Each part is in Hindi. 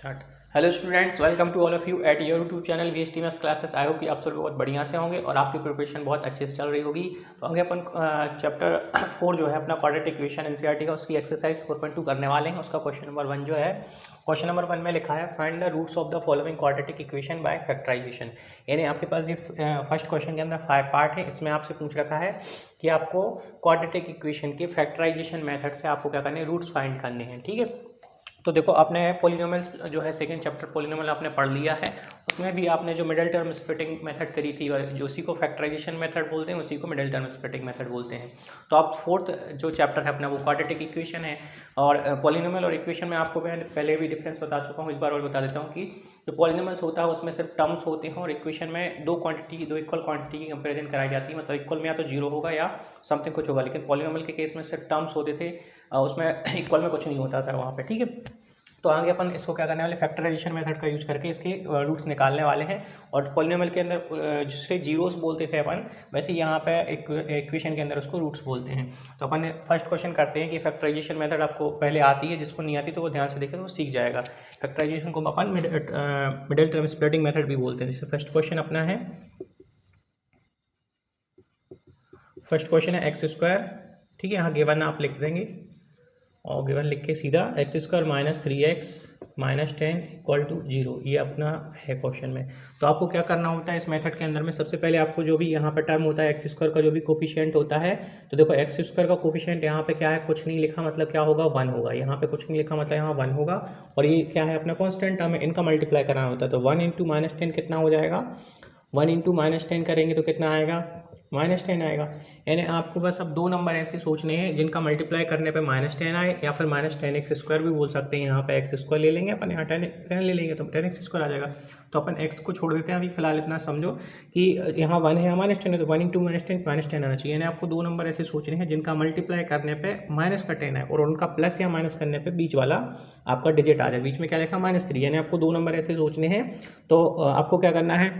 Start. Hello students, welcome to all of you at your YouTube channel VSTMS classes. I hope कि आप सब बहुत बढ़िया से होंगे और आपकी प्रिपरेशन बहुत अच्छे से चल रही होगी। तो आगे अपन चैप्टर 4 जो है अपना क्वाड्रेटिक इक्वेशन एनसीईआरटी का उसकी एक्सरसाइज 4.2 करने वाले हैं। उसका क्वेश्चन नंबर 1 जो है, क्वेश्चन नंबर 1 में लिखा है find the roots of the following quadratic equation by factorisation. यानी आपके पास ये फर्स्ट क्वेश्चन के अंदर 5 पार्ट है। इसमें आपसे पूछ रखा है कि आपको क्वाड्रेटिक इक्वेशन के फैक्टराइजेशन मेथड से आपको क्या करने हैं, रूट्स फाइंड करने हैं। ठीक है, तो देखो आपने पॉलिनोमियल जो है सेकंड चैप्टर पॉलिनोमियल आपने पढ़ लिया है। उसमें भी आपने जो मिडिल टर्म स्प्लिटिंग मेथड करी थी, जो उसी को फैक्टराइजेशन मेथड बोलते हैं, उसी को मिडिल टर्म स्प्लिटिंग मेथड बोलते हैं। तो आप फोर्थ जो चैप्टर है अपना वो क्वाड्रेटिक इक्वेशन है। और पॉलिनोमियल और इक्वेशन में आपको मैं पहले भी डिफरेंस बता चुका हूँ, इस बार और बता देता हूँ कि जो पॉलिनोमियल्स होता है उसमें सिर्फ टर्म्स होते हैं और इक्वेशन में दो इक्वल क्वांटिटी की कंपेरिजन कराई जाती है। मतलब इक्वल में या तो जीरो होगा या समथिंग कुछ होगा, लेकिन पॉलिनोमियल के केस में सिर्फ टर्म्स होते थे, उसमें इक्वल में कुछ नहीं होता था वहाँ पे। ठीक है, तो आगे अपन इसको क्या करने वाले, फैक्टराइजेशन मेथड का यूज करके इसके रूट्स निकालने वाले हैं। और पॉलिनोमियल के अंदर जिसे जीरोस बोलते थे अपन, वैसे यहाँ पे इक्वेशन के अंदर उसको रूट्स बोलते हैं। तो अपन फर्स्ट क्वेश्चन करते हैं कि फैक्टराइजेशन मेथड आपको पहले आती है, जिसको नहीं आती तो वो ध्यान से देखे तो वो सीख जाएगा। फैक्टराइजेशन को अपन मिडिल टर्म स्प्लिटिंग मेथड भी बोलते हैं। जैसे फर्स्ट क्वेश्चन अपना है, फर्स्ट क्वेश्चन है एक्स स्क्वायर। ठीक है, यहाँ गिवन आप लिख देंगे और गिवन लिख के सीधा x square minus 3x minus 10 equal to 0, ये अपना है क्वेश्चन में। तो आपको क्या करना होता है इस मेथड के अंदर में, सबसे पहले आपको जो भी यहाँ पे टर्म होता है एक्स स्क्वायर का जो भी कोफिशिएंट होता है, तो देखो एक्स स्क्वायर का कोफिशिएंट यहाँ पे क्या है, कुछ नहीं लिखा, मतलब क्या होगा, 1 होगा। यहाँ पे कुछ नहीं लिखा मतलब यहाँ 1 होगा। और ये क्या है, अपना कॉन्स्टेंट टर्म है, इनका मल्टीप्लाई करना होता है। तो 1 इंटू माइनस 10 कितना हो जाएगा, 1 इंटू माइनस 10 करेंगे तो कितना आएगा, -10 आएगा। यानी आपको बस अब दो नंबर ऐसे सोचने हैं जिनका मल्टीप्लाई करने पे -10 आए, या फिर -10x स्क्वायर भी बोल सकते हैं। यहाँ पे x स्क्वायर ले लेंगे अपन, यहाँ 10 ले लेंगे तो 10x स्क्वायर आ जाएगा। तो अपन x को छोड़ देते हैं अभी फिलहाल। इतना समझो कि यहाँ 1 है, यहाँ -10 है, तो 1 इंटू -10 आना चाहिए। यानी आपको दो नंबर ऐसे सोचने हैं जिनका मल्टीप्लाई करने पर -10 है और उनका प्लस या माइनस करने पर बीच वाला आपका डिजिट आ जाए। बीच में क्या लिखा, -3। यानी आपको दो नंबर ऐसे सोचने हैं। तो आपको क्या करना है,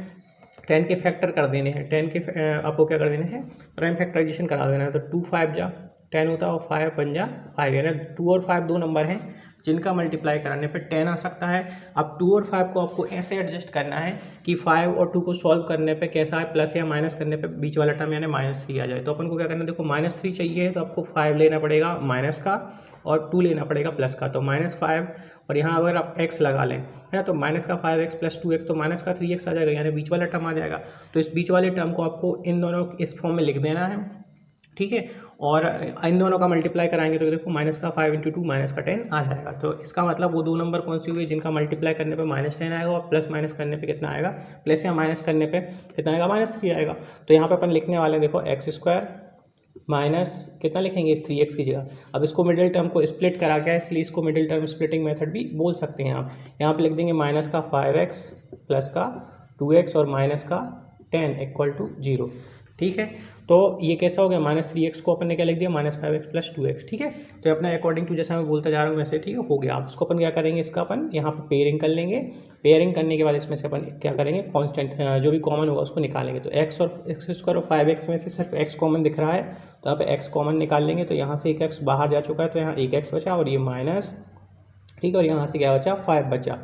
10 के फैक्टर कर देने हैं। 10 के आपको क्या कर देने हैं, प्राइम फैक्टराइजेशन करा देना है। तो 2 5 जा 10 होता है और 5 5 जा 5, यानी 2 और 5 दो नंबर हैं जिनका मल्टीप्लाई कराने पे 10 आ सकता है। अब 2 और 5 को आपको ऐसे एडजस्ट करना है कि 5 और 2 को सॉल्व करने पे कैसा है, प्लस या माइनस करने पे बीच वाला टर्म यानी -3 आ जाए। तो अपन को क्या करना है, देखो -3 चाहिए तो आपको 5 लेना पड़ेगा माइनस का और 2 लेना पड़ेगा प्लस का। तो -5 और यहाँ अगर आप x लगा लें, है ना, तो माइनस का 5x प्लस 2x, तो माइनस का 3x आ जाएगा, यानी बीच वाला टर्म आ जाएगा। तो इस बीच वाले टर्म को आपको इन दोनों इस फॉर्म में लिख देना है। ठीक है, और इन दोनों का मल्टीप्लाई कराएंगे तो देखो माइनस का 5 इंटू 2 माइनस का 10 आ जाएगा। तो इसका मतलब वो दो नंबर कौन सी हुई जिनका मल्टीप्लाई करने पे -10 आएगा और प्लस माइनस करने पे कितना आएगा, प्लस या माइनस करने पे कितना आएगा, -3 आएगा। तो यहाँ पे अपन लिखने वाले हैं, देखो एक्स स्क्वायर माइनस कितना लिखेंगे, इस 3x की जगह। अब इसको मिडिल टर्म को स्प्लिट करा गया है, इसलिए इसको मिडिल टर्म स्प्लिटिंग मेथड भी बोल सकते हैं आप। यहाँ पे लिख देंगे माइनस का 5x प्लस का 2x और माइनस का 10 इक्वल टू 0। ठीक है, तो ये कैसा हो गया, -3x को अपन ने क्या लिख दिया, -5x प्लस 2x। ठीक है, तो अपना अकॉर्डिंग टू जैसा मैं बोलता जा रहा हूँ वैसे ठीक है हो गया। आप इसको अपन क्या करेंगे, इसका अपन यहाँ पे पेयरिंग कर लेंगे। पेयरिंग करने के बाद इसमें से अपन क्या करेंगे, कांस्टेंट जो भी कॉमन होगा उसको निकालेंगे। तो x और x स्क्वायर और 5x में से सिर्फ x कॉमन दिख रहा है, तो यहाँ पे x कॉमन निकाल लेंगे। तो यहाँ से एक x बाहर जा चुका है, तो यहाँ एक x बचा और ये माइनस, ठीक है, और यहाँ से क्या बचा, 5 बचा।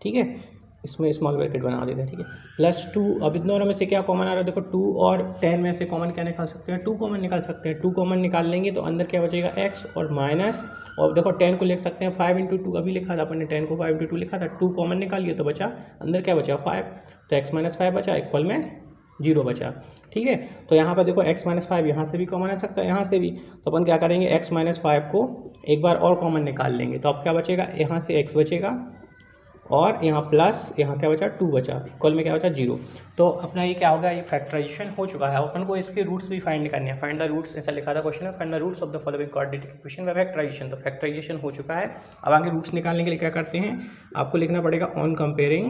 ठीक है, इसमें स्मॉल ब्रैकेट बना देते हैं। ठीक है, प्लस 2। अब इन दोनों में से क्या कॉमन आ रहा है, देखो 2 और 10 में से कॉमन क्या निकाल सकते हैं, 2 कॉमन निकाल सकते हैं। 2 कॉमन निकाल लेंगे तो अंदर क्या बचेगा, x और माइनस, और देखो 10 को लिख सकते हैं 5 इंटू 2, अभी लिखा था अपन ने 10 को 5 इंटू 2 लिखा था। 2 कॉमन निकालिए तो बचा अंदर क्या बचा, 5। तो x माइनस 5 बचा इक्वल में 0 बचा। ठीक है, तो यहाँ पर देखो x माइनस 5 यहाँ से भी कॉमन आ सकता है, यहाँ से भी। तो अपन क्या करेंगे, x माइनस 5 को एक बार और कॉमन निकाल लेंगे। तो अब क्या बचेगा, यहाँ से x बचेगा और यहाँ प्लस, यहाँ क्या बचा, 2 बचा, इक्वल में क्या बचा, 0। तो अपना ये क्या होगा, ये फैक्टराइजेशन हो चुका है। अपन को इसके रूट्स भी फाइंड करने हैं। फाइंड द रूट्स ऐसा लिखा था क्वेश्चन में, find the roots of the following quadratic equation by factorisation. तो फैक्टराइजेशन हो चुका है। अब आगे रूट्स निकालने के लिए क्या करते हैं, आपको लिखना पड़ेगा ऑन कंपेयरिंग।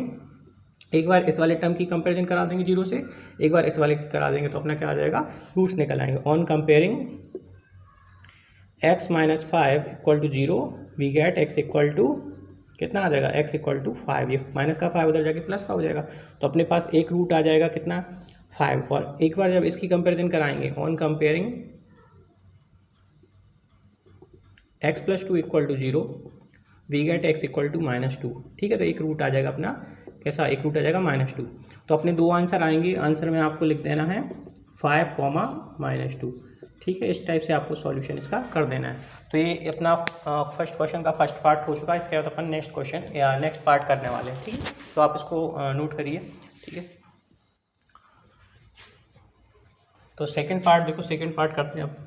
एक बार इस वाले टर्म की कंपेरिजन करा देंगे 0 से, एक बार इस वाले की करा देंगे, तो अपना क्या आ जाएगा, रूट्स निकल आएंगे। On comparing x minus 5 equal to 0, we get x equal to कितना आ जाएगा, x इक्वल टू 5। ये माइनस का 5 उधर जाके प्लस का हो जाएगा, तो अपने पास एक रूट आ जाएगा कितना, 5। और एक बार जब इसकी कंपेरिजन कराएंगे, on comparing x plus 2 equal to 0, we get x equal to -2। ठीक है, तो एक रूट आ जाएगा अपना कैसा, एक रूट आ जाएगा -2। तो अपने दो आंसर आएंगे, आंसर में आपको लिख देना है 5, -2। ठीक है, इस टाइप से आपको सॉल्यूशन इसका कर देना है। तो ये अपना फर्स्ट क्वेश्चन का फर्स्ट पार्ट हो चुका है। इसके बाद अपन नेक्स्ट क्वेश्चन या नेक्स्ट पार्ट करने वाले हैं। ठीक है, तो आप इसको नोट करिए। ठीक है, तो सेकंड पार्ट देखो, सेकंड पार्ट करते हैं अब।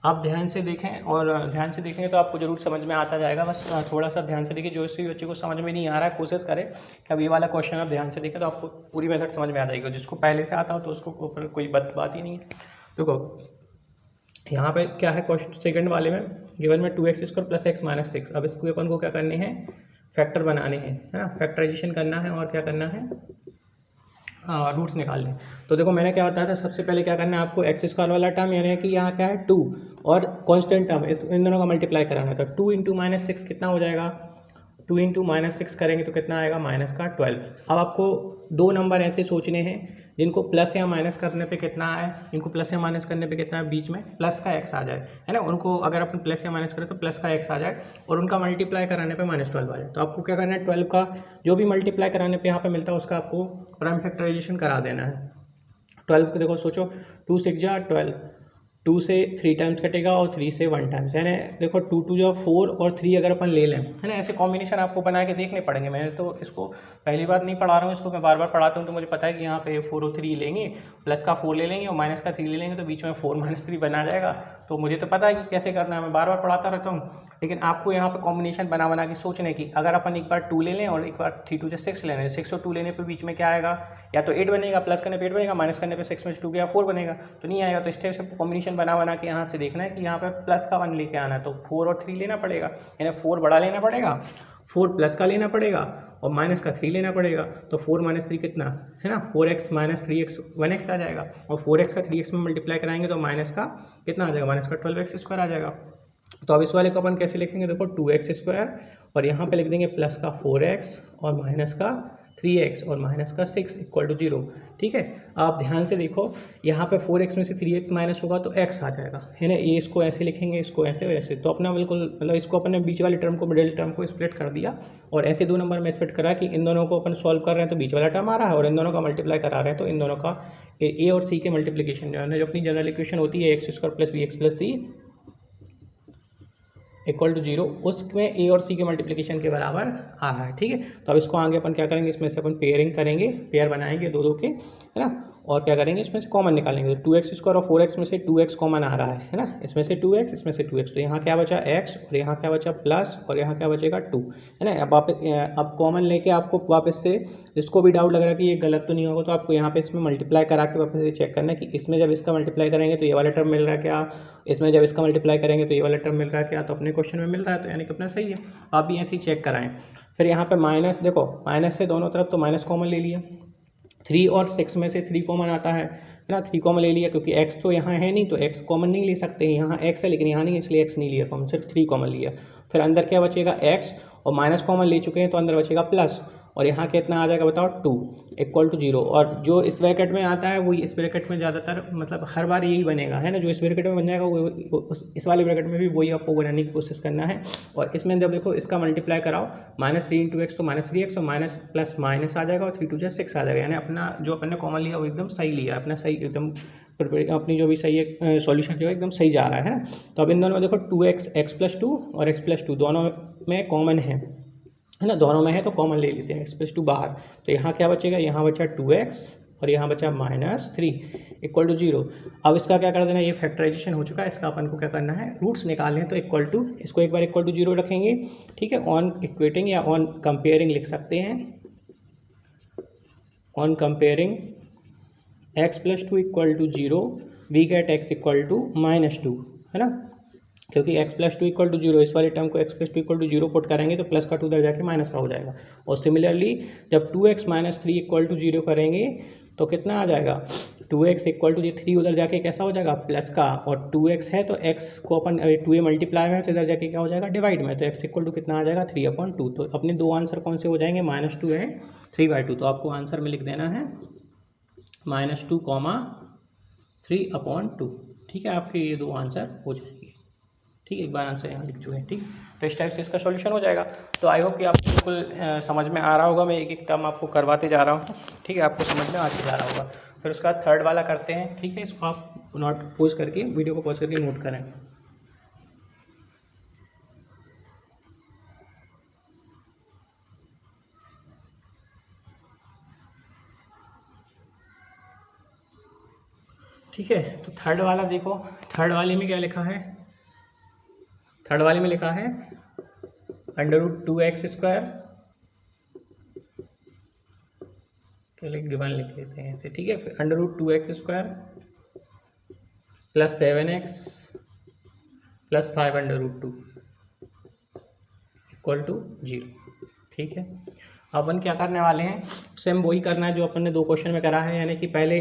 आप ध्यान से देखें और ध्यान से देखेंगे तो आपको जरूर समझ में आता जाएगा। बस थोड़ा सा ध्यान से देखिए, जो इसी बच्चे को समझ में नहीं आ रहा है कोशिश करें कि अब ये वाला क्वेश्चन आप ध्यान से देखें तो आपको पूरी मेथड समझ में आ जाएगी। जिसको पहले से आता हो तो उसको ऊपर कोई बात ही नहीं है। देखो यहाँ पे क्या है, क्वेश्चन सेकंड वाले में गिवन में 2x² + x - 6। अब इसको अपन को क्या करने हैं, फैक्टर बनाने हैं, है ना, फैक्टराइजेशन करना है और क्या करना है, रूट्स निकालने। तो देखो मैंने क्या बताया था, सबसे पहले क्या करना है आपको, x² वाला टर्म यानी कि यहाँ क्या है 2 और कांस्टेंट टर्म इन दोनों का मल्टीप्लाई कराना है। तो 2 × -6 कितना हो जाएगा, 2 × -6 करेंगे तो कितना आएगा, -12। अब आपको दो नंबर ऐसे सोचने हैं जिनको प्लस या माइनस करने पे कितना है, इनको प्लस या माइनस करने पे कितना है, बीच में प्लस का x आ जाए, है ना। उनको अगर अपन प्लस या माइनस करें तो प्लस का x आ जाए और उनका मल्टीप्लाई कराने पे -12 आ जाए। तो आपको क्या करना है, 12 का जो भी मल्टीप्लाई कराने पे यहाँ पे मिलता है उसका आपको प्राइम फैक्टराइजेशन करा देना है। 12 को देखो सोचो, 2 × 6 = 12, 2 से 3 टाइम्स कटेगा और 3 से 1 टाइम्स, यानी देखो 2 × 2 = 4 और 3 अगर अपन ले लें, है ना। ऐसे कॉम्बिनेशन आपको बना के देखने पड़ेंगे। मैंने तो इसको पहली बार नहीं पढ़ा रहा हूँ, इसको मैं बार बार पढ़ाता हूँ तो मुझे पता है कि यहाँ पे 4 और 3 लेंगे, प्लस का 4 ले लेंगे और माइनस का 3 ले लेंगे, तो बीच में 4 - 3 बना जाएगा। तो मुझे तो पता है कि कैसे करना है, मैं बार बार पढ़ाता रहता हूँ। लेकिन आपको यहाँ पे कॉम्बिनेशन बना के सोचने की, अगर अपन एक बार 2 ले लें और एक बार 3 × 2 = 6 लेने, 6 और 2 लेने पे बीच में क्या आएगा, या तो 8 बनेगा, प्लस करने पे 8 बनेगा, माइनस करने पे 6 में से 2 गया 4 बनेगा, तो नहीं आएगा। तो इस टाइप से कॉम्बिनेशन बना के यहाँ से देखना है कि यहाँ पे प्लस का 1 लेके आना है, तो 4 और 3 लेना पड़ेगा, यानी 4 बड़ा लेना पड़ेगा, 4 प्लस का लेना पड़ेगा और माइनस का 3 लेना पड़ेगा। तो 4 - 3 कितना है ना, 4x - 3x 1x आ जाएगा, और 4x का 3x में मल्टीप्लाई कराएंगे तो माइनस का कितना आ जाएगा, माइनस का 12x² आ जाएगा। तो अब इस वाले को अपन कैसे लिखेंगे, देखो 2x² और यहाँ पे लिख देंगे प्लस का 4x और माइनस का 3x और माइनस का 6 = 0। ठीक है, आप ध्यान से देखो, यहाँ पे 4x में से 3x माइनस होगा तो x आ जाएगा, है ना। ये इसको ऐसे लिखेंगे, इसको ऐसे और ऐसे, तो अपना बिल्कुल मतलब इसको अपन ने बीच वाले टर्म को मिडिल टर्म को स्प्लिट कर दिया और ऐसे दो नंबर में स्प्लिट करा कि इन दोनों को अपन सॉल्व कर रहे हैं तो बीच वाला टर्म आ रहा है और इन दोनों का मल्टीप्लाई करा रहे हैं तो इन दोनों का a और c के मल्टीप्लीकेशन जो अपनी जनरल इक्वेशन होती है x² + bx + c = 0, उसमें a और c के मल्टीप्लिकेशन के बराबर आ रहा है। ठीक है, तो अब इसको आगे अपन क्या करेंगे, इसमें से अपन पेयरिंग करेंगे, पेयर बनाएंगे दो के, है ना, और क्या करेंगे, इसमें से कॉमन निकालेंगे। तो 2x² और 4x में से 2x कॉमन आ रहा है ना, इसमें से 2x, इसमें से 2x, तो यहाँ क्या बचा x और यहाँ क्या बचा प्लस और यहाँ क्या बचेगा 2, है ना। अब कॉमन लेके आपको वापस से, जिसको भी डाउट लग रहा है कि ये गलत तो नहीं होगा, तो आपको यहाँ पे इसमें मल्टीप्लाई करा के वापस से चेक करना है कि इसमें जब इसका मल्टीप्लाई करेंगे तो ये वाला टर्म मिल रहा है क्या, इसमें जब इसका मल्टीप्लाई करेंगे तो ये वाला टर्म मिल रहा है क्या, तो अपने क्वेश्चन में मिल रहा है, तो यानी कि अपना सही है। आप भी ऐसे ही चेक कराएं। फिर यहाँ पे माइनस, देखो माइनस से दोनों तरफ तो माइनस कॉमन ले लिया, 3 और 6 में से 3 कॉमन आता है ना, 3 कॉमन ले लिया, क्योंकि x तो यहाँ है नहीं तो x कॉमन नहीं ले सकते, यहाँ x है लेकिन यहाँ नहीं, इसलिए x नहीं लिया कॉमन, सिर्फ 3 कॉमन लिया। फिर अंदर क्या बचेगा x और माइनस कॉमन ले चुके हैं तो अंदर बचेगा प्लस, और यहाँ कितना आ जाएगा बताओ 2 = 0। और जो इस ब्रैकेट में आता है वही इस ब्रैकेट में ज़्यादातर मतलब हर बार यही बनेगा, है ना। जो इस ब्रैकेट में बन जाएगा वो इस वाले ब्रैकेट में भी वही आपको बनाने की कोशिश करना है। और इसमें जब देखो इसका मल्टीप्लाई कराओ, -3 × x तो -3x और माइनस प्लस माइनस आ जाएगा और 3 × 2 = 6 आ जाएगा, यानी अपना जो अपन ने कॉमन लिया वो एकदम सही लिया, अपना सही एकदम अपनी जो भी सही है सॉल्यूशन जो है एकदम सही जा रहा है ना। तो अब इन दोनों में देखो 2x, x + 2 और x + 2 दोनों में कॉमन है ना, दोनों में है तो कॉमन ले लेते हैं, x + 2 बाहर, तो यहाँ क्या बचेगा, यहाँ बचा 2x और यहाँ बचा -3 = 0। अब इसका क्या कर देना, ये फैक्टराइजेशन हो चुका है, इसका अपन को क्या करना है, रूट्स निकालने हैं। तो इसको एक बार = 0 रखेंगे, ठीक है। ऑन इक्वेटिंग या ऑन कंपेयरिंग लिख सकते हैं, on comparing x + 2 = 0 we get x = -2, है ना, क्योंकि x + 2 = 0, इस वाले टर्म को x + 2 = 0 पुट करेंगे तो प्लस का 2 उधर जाके माइनस का हो जाएगा। और सिमिलरली जब 2x - 3 = 0 करेंगे तो कितना आ जाएगा, 2x = 3 उधर जाके कैसा हो जाएगा प्लस का, और 2x है तो x को अपन 2a मल्टीप्लाई में है तो इधर जाके क्या हो जाएगा डिवाइड में, तो x = कितना आ जाएगा 3/2। तो अपने दो आंसर कौन से हो जाएंगे, -2 है 3/2। तो आपको आंसर में लिख देना है -2, 3/2। ठीक है, आपके ये दो आंसर हो जाएंगे। ठीक है, एक बार आंसर यहाँ लिख चुके हैं। ठीक, तो इस टाइप से इसका सॉल्यूशन हो जाएगा। तो आई होप कि आपको बिल्कुल समझ में आ रहा होगा, मैं एक एक टर्म आपको करवाते जा रहा हूँ। ठीक है, आपको समझ में आते जा रहा होगा। फिर उसके बाद थर्ड वाला करते हैं। ठीक है, इसको आप नोट पॉज करके, वीडियो को पॉज करके नोट करें। ठीक है, तो थर्ड वाला देखो, थर्ड वाले में क्या लिखा है? थर्ड वाले में लिखा है √2x², चलिए गिवन लिख लेते हैं ऐसे। ठीक है, फिर √2x² + 7x + 5√2 = 0। ठीक है, अपन क्या करने वाले हैं? सेम वही करना है जो अपन ने दो क्वेश्चन में करा है, यानी कि पहले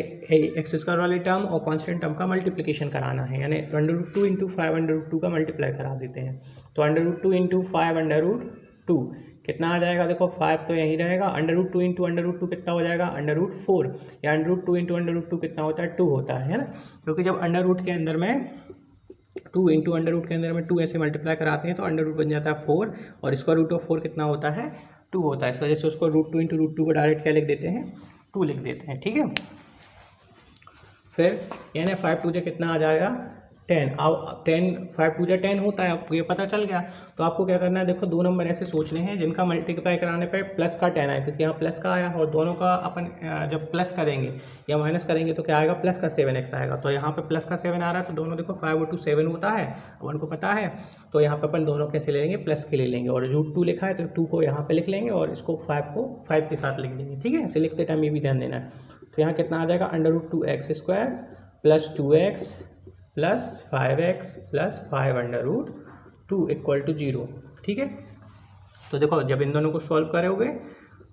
x² वाले टर्म और कांस्टेंट टर्म का मल्टीप्लिकेशन कराना है, यानी √2 × 5√2 का मल्टीप्लाई करा देते हैं। तो √2 × 5√2 कितना आ जाएगा? देखो 5 तो यहीं रहेगा, √2 × √2 कितना हो जाएगा? √4, या √2 × √2 कितना होता है? 2 होता है ना, क्योंकि जब √ के अंदर में 2 × √ के अंदर में 2 ऐसे मल्टीप्लाई कराते हैं तो √ बन जाता है 4, और √4 कितना होता है? 2 होता है। इस वजह से उसको √2 × √2 को डायरेक्ट क्या लिख देते हैं? 2 लिख देते हैं। ठीक है, फिर यानी 5 × 2 कितना आ जाएगा? 10। अब 10 5 × 2 10 होता है, आपको ये पता चल गया। तो आपको क्या करना है? देखो दो नंबर ऐसे सोचने हैं जिनका मल्टीप्लाई कराने पे प्लस का 10 आए, क्योंकि यहाँ प्लस का आया, और दोनों का अपन जब प्लस करेंगे या माइनस करेंगे तो क्या आएगा? प्लस का 7x आएगा। तो यहाँ पे प्लस का 7 आ रहा है, तो दोनों देखो 5 × 2 7 होता है, अपन को पता है। तो यहाँ पे अपन दोनों कैसे ले लेंगे? प्लस के ले लेंगे, और √2 लिखा है तो 2 को यहाँ पे लिख लेंगे और इसको 5 को 5 के साथ लिख देंगे। ठीक है, ऐसे लिखते टाइम ये भी ध्यान देना है। तो यहाँ कितना आ जाएगा? √2x² + 2x + 5x + 5√2 = 0। ठीक है, तो देखो जब इन दोनों को सॉल्व करोगे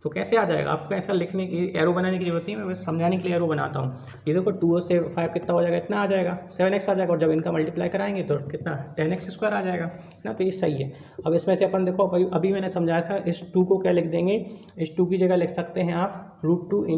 तो कैसे आ जाएगा? आपको ऐसा लिखने की, एरो बनाने की जरूरत नहीं है, मैं बस समझाने के लिए एरो बनाता हूँ। ये देखो 2 से 5 कितना हो जाएगा? इतना आ जाएगा, 7x आ जाएगा, और जब इनका मल्टीप्लाई कराएंगे तो कितना? 10x² आ जाएगा, है ना। तो ये सही है। अब इसमें से अपन देखो, अभी मैंने समझाया था, इस 2 को क्या लिख देंगे? इस 2 की जगह लिख सकते हैं आप √2 ×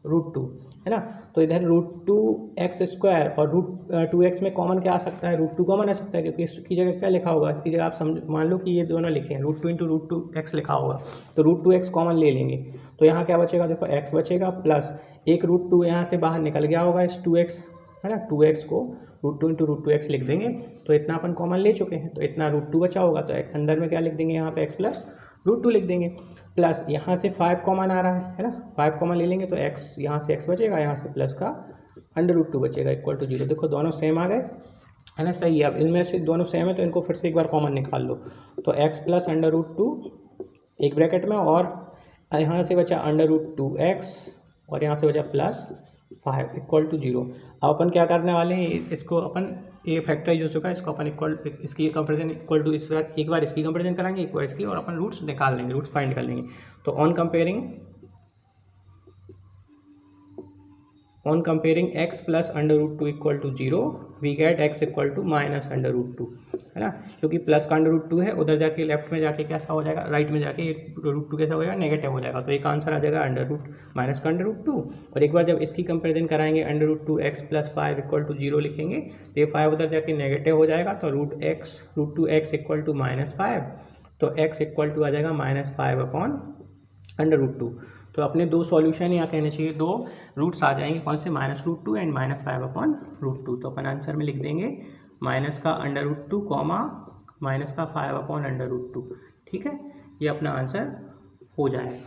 √2, है ना। तो इधर √2x² और √2x में कॉमन क्या आ सकता है? √2 कॉमन आ सकता है, क्योंकि इसकी जगह क्या लिखा होगा? इसकी जगह आप मान लो कि ये दोनों लिखे हैं, √2 × √2x लिखा होगा, तो √2x कॉमन ले लेंगे। तो यहाँ क्या बचेगा? देखो x बचेगा, प्लस एक √2 यहाँ से बाहर निकल गया होगा, इस 2x, है ना। 2x को √2 × √2x लिख देंगे, तो इतना अपन कॉमन ले चुके हैं, तो इतना √2 बचा होगा, तो अंदर में क्या लिख देंगे? यहाँ पे x + √2 लिख देंगे, प्लस यहाँ से 5 कॉमन आ रहा है ना, 5 कॉमन ले लेंगे तो x, यहाँ से x बचेगा, यहाँ से प्लस का √2 बचेगा = 0। देखो दोनों सेम आ गए, है ना, सही है। अब इनमें से दोनों सेम है तो इनको फिर से एक बार कॉमन निकाल लो, तो x + √2 एक ब्रैकेट में, और यहाँ से बचा √2x, और यहाँ से बचा +5 = 0। अब अपन क्या करने वाले हैं? इसको अपन, ये फैक्टराइज हो चुका है, इसको अपन इसकी कंपेरिजन = इस बार एक बार इसकी कंपेरिजन कराएंगे, एक बार इसकी, और अपन रूट्स निकाल लेंगे, रूट्स फाइंड कर लेंगे। तो on comparing x + √2 = 0, we get x = -√2, है ना, क्योंकि प्लस का √2 है, उधर जाके लेफ्ट में जाके कैसा हो जाएगा? राइट में जाके √2 कैसा हो जाएगा? नेगेटिव हो जाएगा। तो एक आंसर आ जाएगा माइनस का √2, और एक बार जब इसकी कंपेरिजन कराएंगे √2x + 5 = 0 लिखेंगे, तो ये 5 उधर जाके नेगेटिव हो जाएगा, तो √2x = -5, तो x = आ जाएगा -5/√2। तो अपने दो सॉल्यूशन यहाँ कहने चाहिए, दो रूट्स आ जाएंगे, कौन से? -√2 एंड -5/√2। तो अपन आंसर में लिख देंगे माइनस का √2, माइनस का 5/√2। ठीक है, ये अपना आंसर हो जाएगा।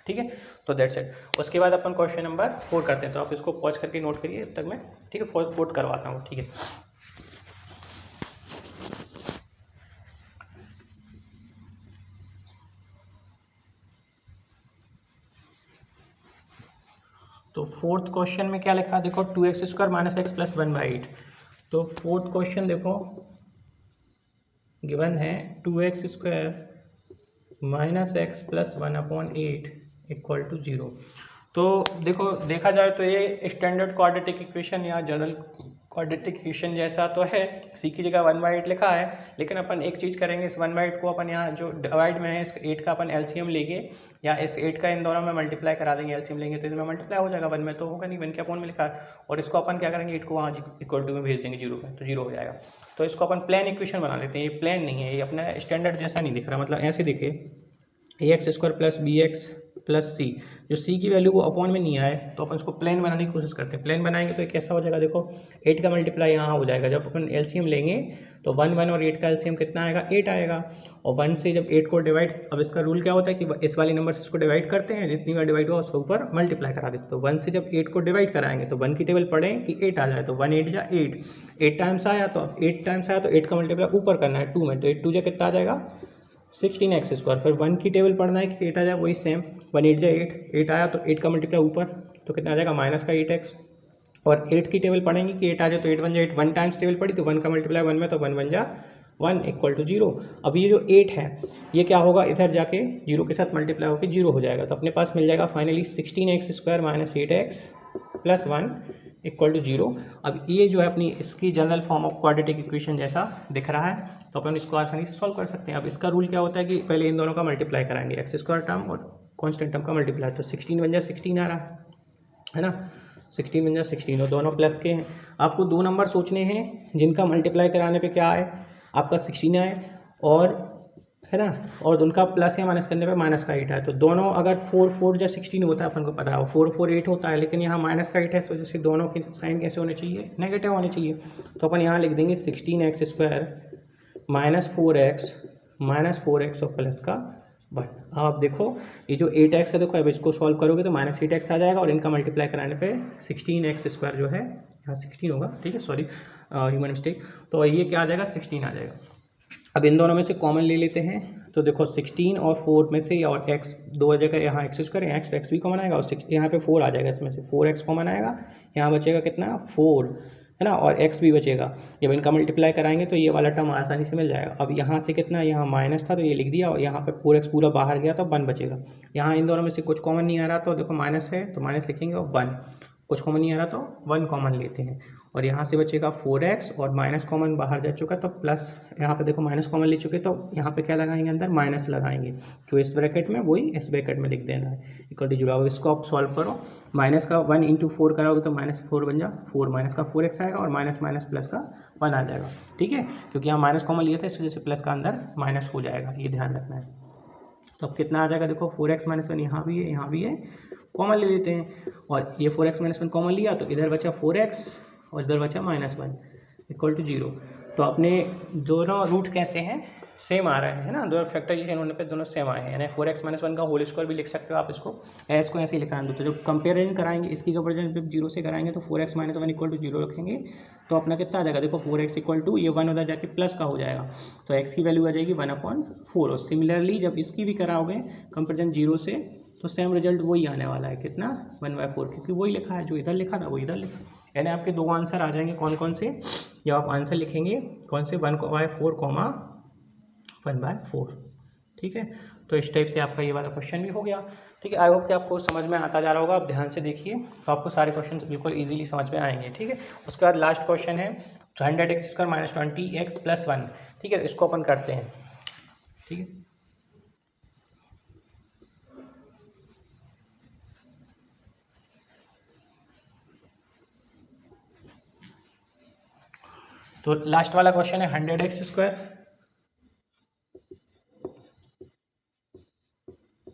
ठीक है, तो दैट्स इट। उसके बाद अपन क्वेश्चन नंबर 4 करते हैं, तो आप इसको पॉज करके नोट करिए तब तक मैं, ठीक है, फोर्थ करवाता हूँ। ठीक है, तो फोर्थ क्वेश्चन में क्या लिखा है? देखो 2x² - x + 1/8। तो फोर्थ क्वेश्चन देखो गिवन है 2x² - x + 1/8 = 0। तो देखो देखा जाए तो ये स्टैंडर्ड क्वाड्रेटिक इक्वेशन या जनरल क्वाड्रेटिक इक्वेशन जैसा तो है, सी की जगह 1/8 लिखा है, लेकिन अपन एक चीज़ करेंगे, इस 1/8 को अपन यहाँ जो डिवाइड में है इस 8 का अपन एलसीएम लेंगे, या इस 8 का इन दोनों में मल्टीप्लाई करा देंगे, एलसीएम लेंगे तो इसमें मल्टीप्लाई हो जाएगा, 1 में तो होगा नहीं, 1 के अपॉन में लिखा है, और इसको अपन क्या करेंगे 8 को वहाँ इक्वल टू में भेज देंगे 0 पे, तो 0 हो जाएगा। तो इसको अपन प्लेन इक्वेशन बना लेते हैं, ये प्लेन नहीं है, ये अपना स्टैंडर्ड जैसा नहीं दिख रहा, मतलब ऐसे दिखे ax² + bx + c, जो c की वैल्यू वो अपॉन में नहीं आए तो अपन इसको प्लेन बनाने की कोशिश करते हैं। प्लेन बनाएंगे तो ये कैसा हो जाएगा, देखो 8 का मल्टीप्लाई यहाँ हो जाएगा, जब अपन एलसीएम लेंगे तो 1 1 और 8 का एलसीएम कितना आएगा 8 आएगा, और 1 से जब 8 को डिवाइड, अब इसका रूल क्या होता है कि इस वाले नंबर से इसको डिवाइड करते हैं, जितनी बार डिवाइड हुआ उसके ऊपर मल्टीप्लाई करा देते, तो 1 से जब 8 को डिवाइड कराएंगे तो 1 की टेबल पढ़ें कि 8 आ जाए, तो 1 8 जा 8 टाइम्स आया, तो 8 टाइम्स आया तो 8 का मल्टीप्लाई ऊपर करना है 2 में, तो 8 2 जा कितना आ जाएगा 16x², फिर 1 की टेबल पढ़ना है कि 8 आ जाए, वही सेम 1 8 जा 8 आया तो 8 का मल्टीप्लाई ऊपर, तो कितना आ जाएगा -8x, और 8 की टेबल पढ़ेंगे कि 8 आ जाए तो 8 1 जा 8, 1 टाइम्स टेबल पढ़ी तो 1 का मल्टीप्लाई 1 में, तो 1 1 जा 1 = 0। अब ये जो 8 है ये क्या होगा, इधर जाके 0 के साथ मल्टीप्लाई होकर 0 हो जाएगा, तो अपने पास मिल जाएगा फाइनली 16x² - 8x + 1 = 0। अब ये जो है अपनी इसकी general form of quadratic equation जैसा दिख रहा है, तो अपन इसको आसानी से सॉल्व कर सकते हैं। अब इसका रूल क्या होता है कि पहले इन दोनों का मल्टीप्लाई कराएंगे, x² टर्म और कांस्टेंट टर्म का मल्टीप्लाई, तो 16 1 जा 16 आ रहा है ना, 16 1 जा 16, और दोनों प्लस के हैं। आपको 2 नंबर सोचने हैं जिनका मल्टीप्लाई कराने पे क्या आए, आपका 16 आए, और है ना, और उनका प्लस या माइनस करने पे माइनस का 8 है, तो दोनों अगर 4 4 जा 16 होता है, अपन को पता है 4 4 8 होता है, लेकिन यहाँ माइनस का 8 है, इस वजह से दोनों की साइन कैसे होने चाहिए, नेगेटिव होने चाहिए, तो अपन यहाँ लिख देंगे 16x² - 4x और प्लस का 1। अब आप देखो ये जो 8x है, देखो अब इसको सॉल्व करोगे तो -8x आ जाएगा, और इनका मल्टीप्लाई कराने पे 16x² जो है यहाँ 16 होगा, ठीक है, सॉरी ह्यूमन मिस्टेक, तो ये क्या आ जाएगा 16 आ जाएगा। अब इन दोनों में से कॉमन ले लेते हैं, तो देखो 16 और 4 में से, और x 2 जगह यहाँ x² x भी कॉमन आएगा, और यहाँ पे 4 आ जाएगा, इसमें से 4x कॉमन आएगा, यहाँ बचेगा कितना 4 है ना, और x भी बचेगा। जब इनका मल्टीप्लाई कराएंगे तो ये वाला टर्म आसानी से मिल जाएगा। अब यहाँ से कितना, यहाँ माइनस था तो ये लिख दिया, और यहाँ पे 4x पूरा बाहर गया तो 1 बचेगा। यहाँ इन दोनों में से कुछ कॉमन नहीं आ रहा, तो देखो माइनस है तो माइनस लिखेंगे, और 1 कुछ कॉमन नहीं आ रहा तो 1 कॉमन लेते हैं, और यहाँ से बचेगा 4x, और माइनस कॉमन बाहर जा चुका तो प्लस, यहाँ पे देखो माइनस कॉमन ले चुके, तो यहाँ पे क्या लगाएंगे अंदर माइनस लगाएंगे, जो इस ब्रैकेट में वही इस ब्रैकेट में लिख देना है = 0। अब इसको आप सॉल्व करो, माइनस का 1 × 4 कराओगे तो -4 बन जा 4, माइनस का 4x आएगा, और माइनस माइनस प्लस का 1 आ जाएगा, ठीक है, क्योंकि यहाँ माइनस कॉमन लिया था इस वजह से प्लस का अंदर माइनस हो जाएगा, ये ध्यान रखना है। तो अब कितना आ जाएगा, देखो 4x - 1 यहाँ भी है, यहाँ भी है, कॉमन ले लेते हैं, और ये 4x - 1 कॉमन लिया तो इधर बचा 4x और इधर बचा -1 = 0। तो अपने दोनों रूट कैसे हैं, सेम आ रहे हैं, है ना, दोनों फैक्टराइजेशन होने पे दोनों सेम आए हैं, यानी 4x - 1 का होल स्क्वायर भी लिख सकते हो आप, इसको को ऐसे ही लिखा है। तो जब कंपेरिजन कराएंगे, इसकी कंपेरिजन जब 0 से कराएंगे तो 4x - 1 = 0 रखेंगे, तो अपना कितना आ जाएगा, देखो 4x = ये 1 उधर जाके प्लस का हो जाएगा, तो x की वैल्यू आ जाएगी 1/4। और सिमिलरली जब इसकी भी कराओगे कंपेरिजन 0 से, तो सेम रिजल्ट वही आने वाला है, कितना 1/4, क्योंकि वही लिखा है, जो इधर लिखा था वो इधर लिखा, यानी आपके 2 आंसर आ जाएंगे। कौन कौन से, जब आप आंसर लिखेंगे कौन से 1/4, 1/4, ठीक है। तो इस टाइप से आपका ये वाला क्वेश्चन भी हो गया, ठीक है। आई होप कि आपको समझ में आता जा रहा होगा, आप ध्यान से देखिए तो आपको सारे क्वेश्चन बिल्कुल इजीली समझ में आएंगे, ठीक है। उसके बाद लास्ट क्वेश्चन है 100x² - 20x + 1, ठीक है, इसको अपन करते हैं, ठीक है। तो लास्ट वाला क्वेश्चन है 100x²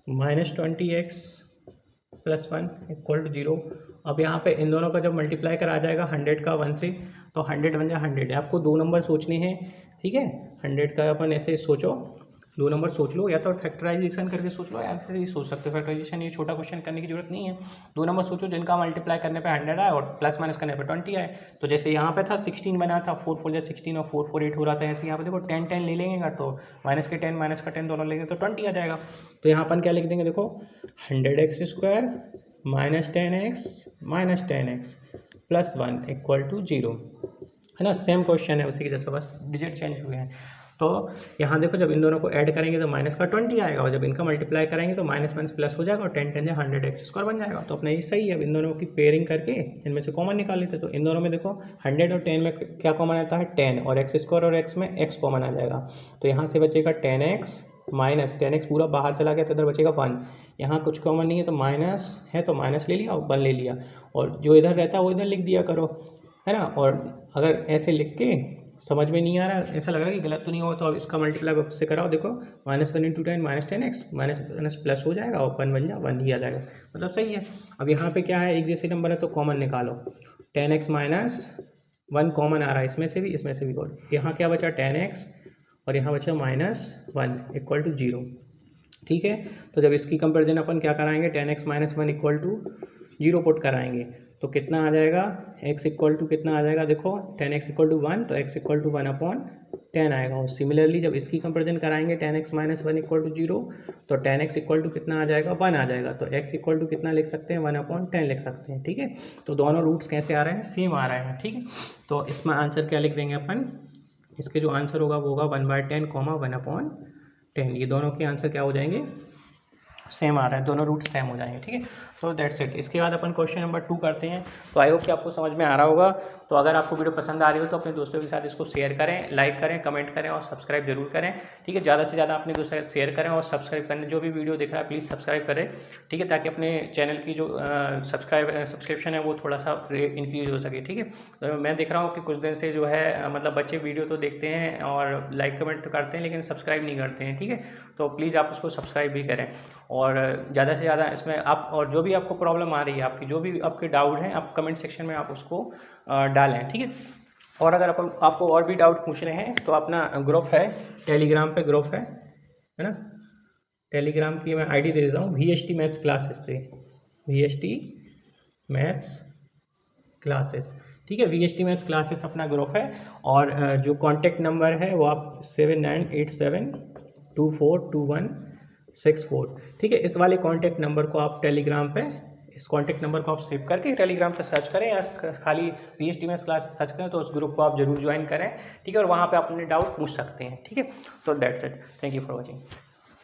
- 20x + 1 = 0। अब यहाँ पे इन दोनों का जब मल्टीप्लाई करा जाएगा 100 का 1 से, तो 100 बन जाए 100 है। आपको 2 नंबर सोचने हैं, ठीक है। 100 का अपन ऐसे सोचो, 2 नंबर सोच लो, या तो फैक्टराइजेशन करके सोच लो, या ऐसे ही सोच सकते हो। फैक्टराइजेशन ये छोटा क्वेश्चन करने की जरूरत नहीं है। 2 नंबर सोचो जिनका मल्टीप्लाई करने पे 100 आए और प्लस माइनस करने पे 20 आए। तो जैसे यहाँ पे था 16 बना था, 4 4 16 और 4 4 8 हो रहा था। ऐसे यहाँ पे देखो 10 10 ले लेंगे, तो माइनस के 10 माइनस का 10 दोनों लेंगे तो 20 आ जाएगा। तो यहाँ अपन क्या लिख देंगे, देखो 100x² - 10x - 10x + 1 = 0, है ना। सेम क्वेश्चन है उसी की जैसा, बस डिजिट चेंज हुए हैं। तो यहाँ देखो जब इन दोनों को ऐड करेंगे तो माइनस का 20 आएगा, और जब इनका मल्टीप्लाई करेंगे तो माइनस माइनस प्लस हो जाएगा और 10 10 100 एक्स स्क्वायर बन जाएगा। तो अपना ये सही है। अब इन दोनों की पेयरिंग करके इनमें से कॉमन निकाल लेते। तो इन दोनों में देखो 100 और 10 में क्या कॉमन आता है 10, और एक्स स्क्वायर और एक्स में एक्स कॉमन आ जाएगा। तो यहाँ से बचेगा 10x माइनस 10x पूरा बाहर चला गया तो इधर बचेगा 1। यहाँ कुछ कॉमन नहीं है तो माइनस है तो माइनस ले लिया और 1 ले लिया, और जो इधर रहता है वो इधर लिख दिया करो, है ना। और अगर ऐसे लिख के समझ में नहीं आ रहा, ऐसा लग रहा है कि गलत तो नहीं होगा, तो अब इसका मल्टीप्लाई से कराओ। देखो -1 × 10 -10x माइनस प्लस हो जाएगा और 1 बन जाए 1 ही आ जाएगा, मतलब सही है। अब यहाँ पे क्या है, एक जैसे नंबर है तो कॉमन निकालो। 10x माइनस 1 कॉमन आ रहा है इसमें से भी इसमें से भी, और यहाँ क्या बचा 10x और यहाँ बचा -1 इक्वल टू 0। ठीक है, तो जब इसकी कंपेरिजन अपन क्या कराएंगे 10x minus 1 equal to 0 put कराएंगे तो कितना आ जाएगा, x इक्वल टू कितना आ जाएगा, देखो 10x इक्वल टू 1 तो x इक्वल टू 1/10 आएगा। और सिमिलरली जब इसकी कंपेरिजन कराएंगे 10x माइनस 1 इक्वल टू 0 तो 10x इक्वल टू कितना आ जाएगा 1 आ जाएगा। तो x इक्वल टू कितना लिख सकते हैं 1/10 लिख सकते हैं। ठीक है, तो दोनों रूट्स कैसे आ रहे हैं, सेम आ रहे हैं। ठीक है, तो इसमें आंसर क्या लिख देंगे अपन, इसके जो आंसर होगा वो होगा 1/10, 1/10। ये दोनों के आंसर क्या हो जाएंगे, सेम आ रहा है, दोनों रूट सेम हो जाएंगे। ठीक है, तो दैट्स इट। इसके बाद अपन क्वेश्चन नंबर 2 करते हैं। तो आई होप कि आपको समझ में आ रहा होगा। तो अगर आपको वीडियो पसंद आ रही हो तो अपने दोस्तों के साथ इसको शेयर करें, लाइक करें, कमेंट करें और सब्सक्राइब जरूर करें। ठीक है, ज़्यादा से ज़्यादा अपने दोस्तों के साथ शेयर करें और सब्सक्राइब करने, जो भी वीडियो देख रहा है प्लीज़ सब्सक्राइब करें। ठीक है, ताकि अपने चैनल की जो सब्सक्रिप्शन है वो थोड़ा सा इंक्रीज हो सके। ठीक है, तो मैं देख रहा हूँ कि कुछ दिन से जो है मतलब बच्चे वीडियो तो देखते हैं और लाइक कमेंट तो करते हैं लेकिन सब्सक्राइब नहीं करते हैं। ठीक है, तो प्लीज़ आप उसको सब्सक्राइब भी करें और ज़्यादा से ज़्यादा इसमें आप, और जो भी आपको प्रॉब्लम आ रही है, आपकी जो भी आपके डाउट हैं, आप कमेंट सेक्शन में आप उसको डालें। ठीक है, और अगर आपको और भी डाउट पूछने हैं तो अपना ग्रुप है, टेलीग्राम पे ग्रुप है ना। टेलीग्राम की मैं आईडी दे देता हूँ, VST मैथ्स क्लासेस से, VST मैथ्स क्लासेस। ठीक है, VST मैथ्स क्लासेस अपना ग्रुप है। और जो कॉन्टैक्ट नंबर है वो आप 7987242164। ठीक है, इस वाले कॉन्टैक्ट नंबर को आप टेलीग्राम पे, इस कॉन्टैक्ट नंबर को आप सेव करके टेलीग्राम पे सर्च करें या खाली VST मैथ्स क्लासेस सर्च करें तो उस ग्रुप को आप जरूर ज्वाइन करें। ठीक है, और वहाँ पे अपने डाउट पूछ सकते हैं। ठीक है, तो that's it, thank you for watching.